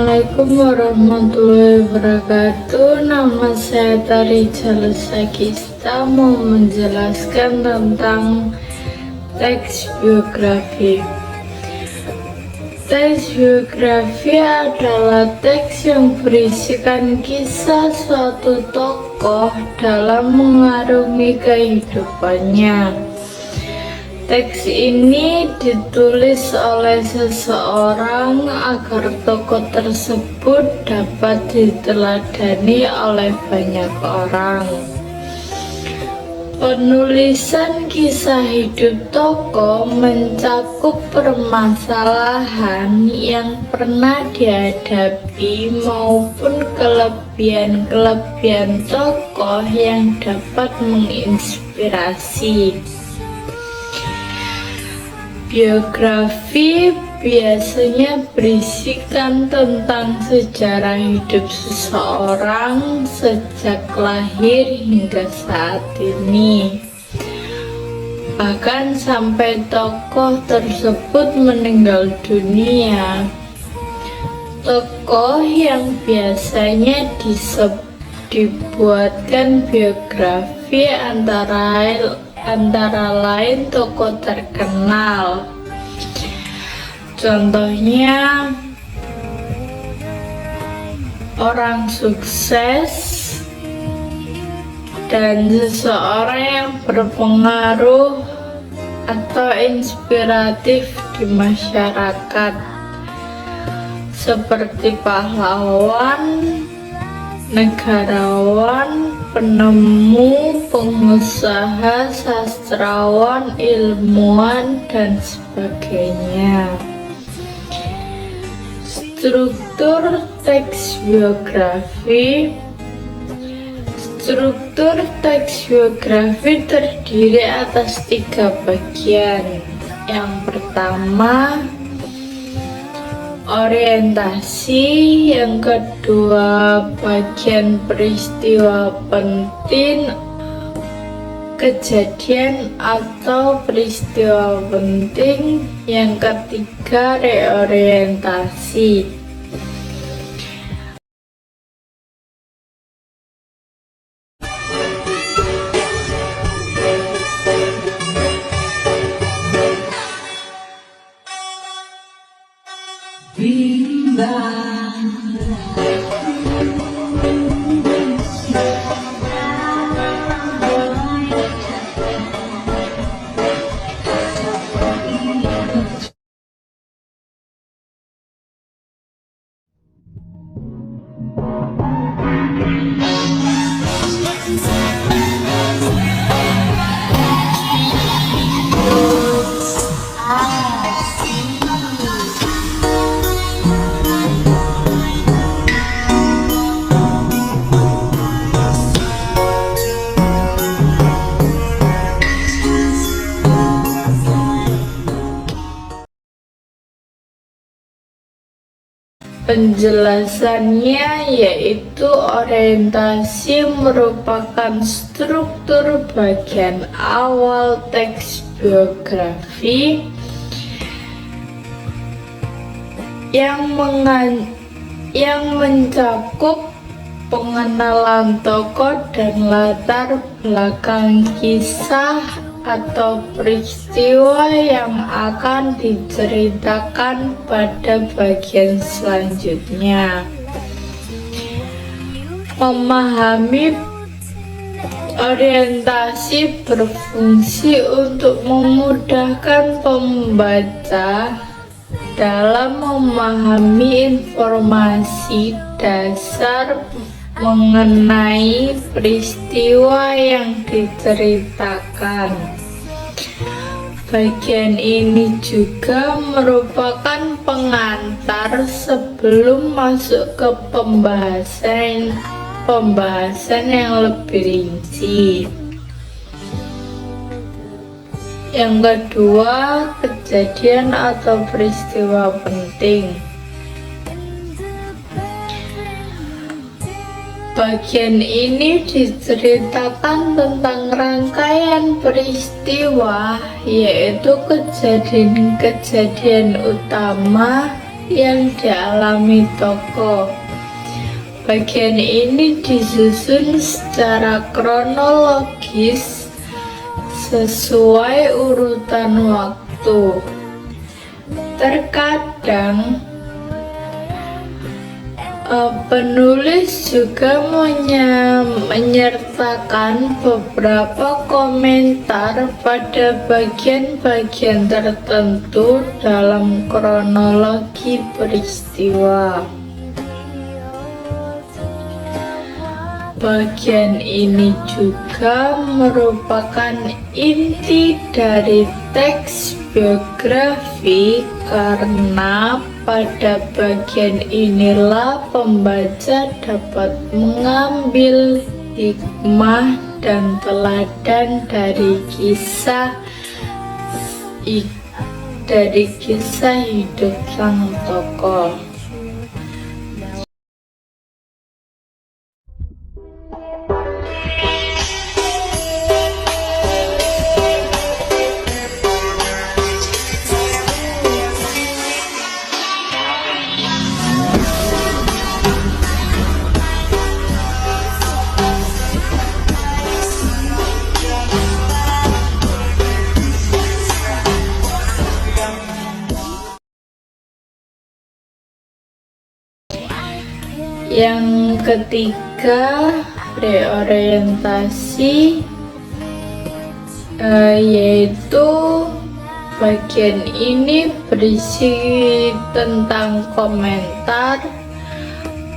Assalamualaikum warahmatullahi wabarakatuh. Nama saya Tarijal Sagista, mau menjelaskan tentang teks biografi. Teks biografi adalah teks yang berisikan kisah suatu tokoh dalam mengarungi kehidupannya. Teks ini ditulis oleh seseorang agar tokoh tersebut dapat diteladani oleh banyak orang. Penulisan kisah hidup tokoh mencakup permasalahan yang pernah dihadapi maupun kelebihan-kelebihan tokoh yang dapat menginspirasi. Biografi biasanya berisikan tentang sejarah hidup seseorang sejak lahir hingga saat ini, bahkan sampai tokoh tersebut meninggal dunia. Tokoh yang biasanya dibuatkan biografi antara lain tokoh terkenal, contohnya orang sukses dan seseorang yang berpengaruh atau inspiratif di masyarakat, seperti pahlawan, negarawan, penemu, pengusaha, sastrawan, ilmuwan, dan sebagainya. Struktur teks biografi. Struktur teks biografi terdiri atas 3 bagian. Yang pertama, orientasi, yang kedua bagian peristiwa penting, kejadian atau peristiwa penting, yang ketiga reorientasi. Penjelasannya yaitu orientasi merupakan struktur bagian awal teks biografi yang mencakup pengenalan tokoh dan latar belakang kisah atau peristiwa yang akan diceritakan pada bagian selanjutnya. Memahami orientasi berfungsi untuk memudahkan pembaca dalam memahami informasi dasar mengenai peristiwa yang diceritakan. Bagian ini juga merupakan pengantar sebelum masuk ke pembahasan yang lebih rinci. Yang kedua, kejadian atau peristiwa penting. Bagian ini diceritakan tentang rangkaian peristiwa, yaitu kejadian-kejadian utama yang dialami tokoh. Bagian ini disusun secara kronologis sesuai urutan waktu. Terkadang penulis juga menyertakan beberapa komentar pada bagian-bagian tertentu dalam kronologi peristiwa. Bagian ini juga merupakan inti dari teks biografi karena pada bagian inilah pembaca dapat mengambil hikmah dan teladan dari kisah hidup sang tokoh. Yang ketiga, reorientasi, yaitu bagian ini berisi tentang komentar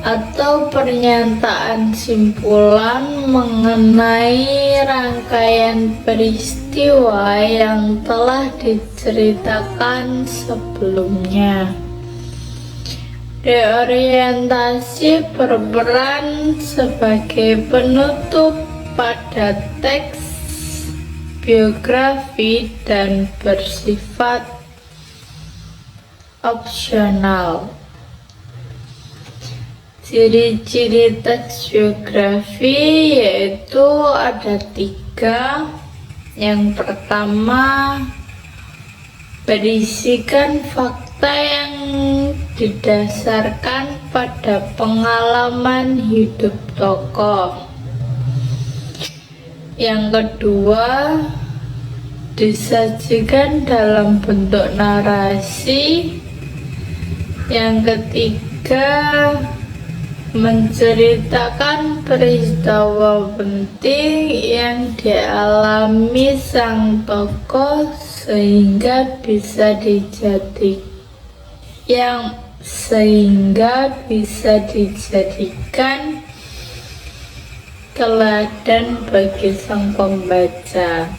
atau pernyataan simpulan mengenai rangkaian peristiwa yang telah diceritakan sebelumnya. Reorientasi berperan sebagai penutup pada teks biografi dan bersifat opsional. Ciri-ciri teks biografi yaitu ada 3. Yang pertama, berisikan fakta yang didasarkan pada pengalaman hidup tokoh. Yang kedua, disajikan dalam bentuk narasi. Yang ketiga, menceritakan peristiwa penting yang dialami sang tokoh sehingga bisa dijadikan teladan bagi sang pembaca.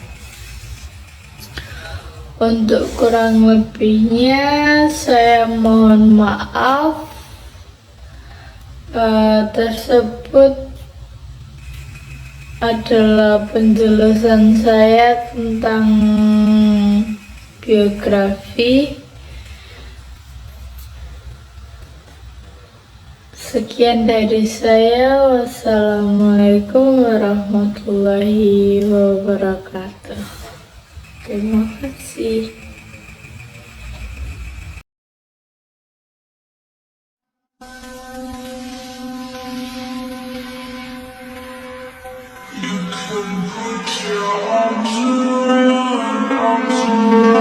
Untuk kurang lebihnya saya mohon maaf. Tersebut adalah penjelasan saya tentang biografi. Sekian dari saya. Wassalamualaikum warahmatullahi wabarakatuh. Terima kasih. You can put your arms around me.